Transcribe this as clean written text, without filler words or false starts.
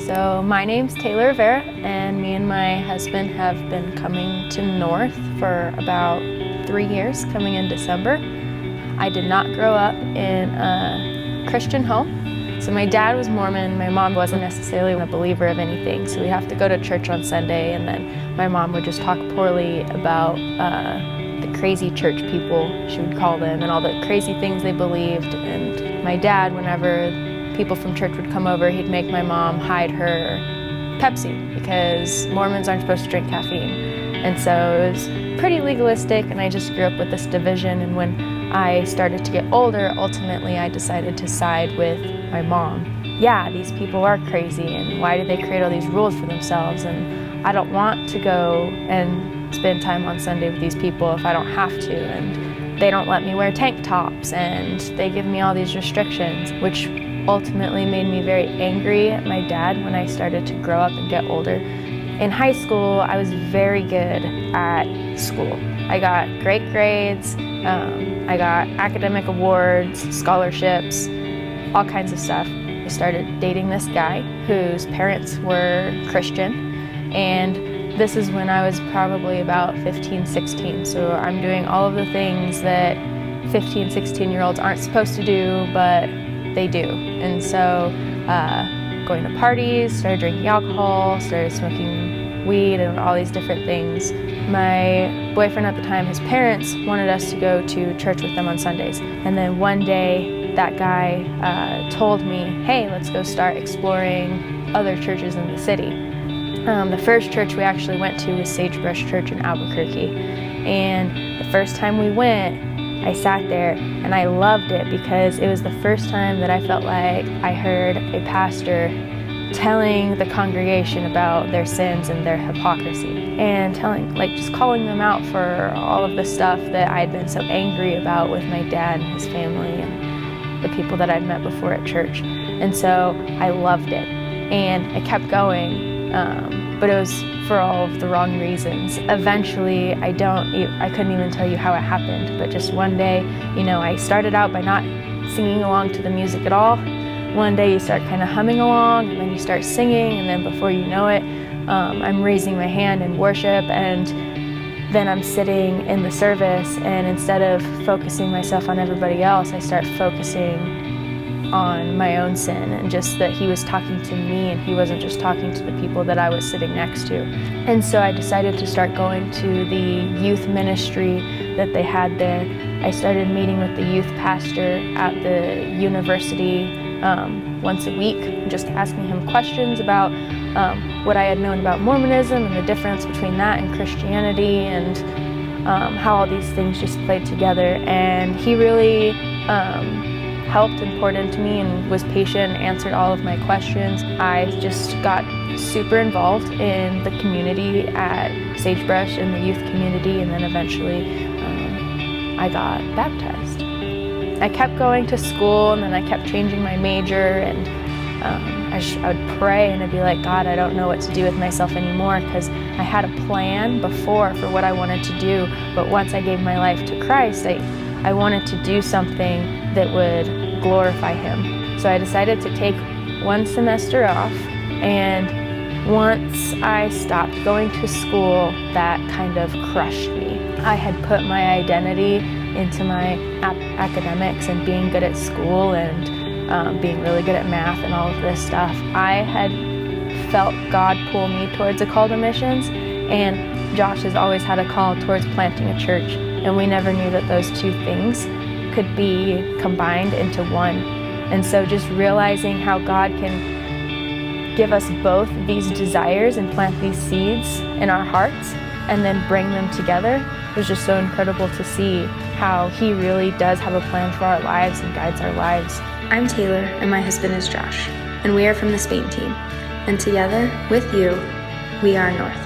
So my name's Taylor Rivera, and me and my husband have been coming to North for about 3 years, coming in December. I did not grow up in a Christian home. So my dad was Mormon, my mom wasn't necessarily a believer of anything, so we have to go to church on Sunday, and then my mom would just talk poorly about the crazy church people, she would call them, and all the crazy things they believed. And my dad, whenever people from church would come over, he'd make my mom hide her Pepsi because Mormons aren't supposed to drink caffeine. And so it was pretty legalistic, and I just grew up with this division. And when I started to get older, ultimately I decided to side with my mom. Yeah, these people are crazy, and why do they create all these rules for themselves? And I don't want to go and spend time on Sunday with these people if I don't have to. And they don't let me wear tank tops, and they give me all these restrictions, which ultimately made me very angry at my dad when I started to grow up and get older. In high school, I was very good at school. I got great grades, I got academic awards, scholarships, all kinds of stuff. I started dating this guy whose parents were Christian, and this is when I was probably about 15, 16. So I'm doing all of the things that 15, 16-year-olds aren't supposed to do, but they do. And so going to parties, started drinking alcohol, started smoking weed and all these different things. My boyfriend at the time, his parents wanted us to go to church with them on Sundays. And then one day that guy told me, hey, let's go start exploring other churches in the city. The first church we actually went to was Sagebrush Church in Albuquerque. And the first time we went, I sat there and I loved it because it was the first time that I felt like I heard a pastor telling the congregation about their sins and their hypocrisy, and just calling them out for all of the stuff that I had been so angry about with my dad and his family and the people that I'd met before at church. And so I loved it, and I kept going, but it was for all of the wrong reasons. Eventually, I couldn't even tell you how it happened, but just one day, I started out by not singing along to the music at all. One day you start kind of humming along, and then you start singing, and then before you know it, I'm raising my hand in worship, and then I'm sitting in the service, and instead of focusing myself on everybody else, I start focusing on my own sin, and just that he was talking to me and he wasn't just talking to the people that I was sitting next to. And so I decided to start going to the youth ministry that they had there. I started meeting with the youth pastor at the university once a week, just asking him questions about what I had known about Mormonism and the difference between that and Christianity, and how all these things just played together. And he really helped and poured into me and was patient and answered all of my questions. I just got super involved in the community at Sagebrush, in the youth community, and then eventually I got baptized. I kept going to school, and then I kept changing my major, and I would pray and I'd be like, God, I don't know what to do with myself anymore, because I had a plan before for what I wanted to do, but once I gave my life to Christ, I wanted to do something that would glorify Him. So I decided to take one semester off, and once I stopped going to school, that kind of crushed me. I had put my identity into my academics and being good at school and being really good at math and all of this stuff. I had felt God pull me towards a call to missions, and Josh has always had a call towards planting a church, and we never knew that those two things could be combined into one. And so just realizing how God can give us both these desires and plant these seeds in our hearts and then bring them together was just so incredible to see how He really does have a plan for our lives and guides our lives. I'm Taylor, and my husband is Josh, and we are from the Spain team. And together, with you, we are North.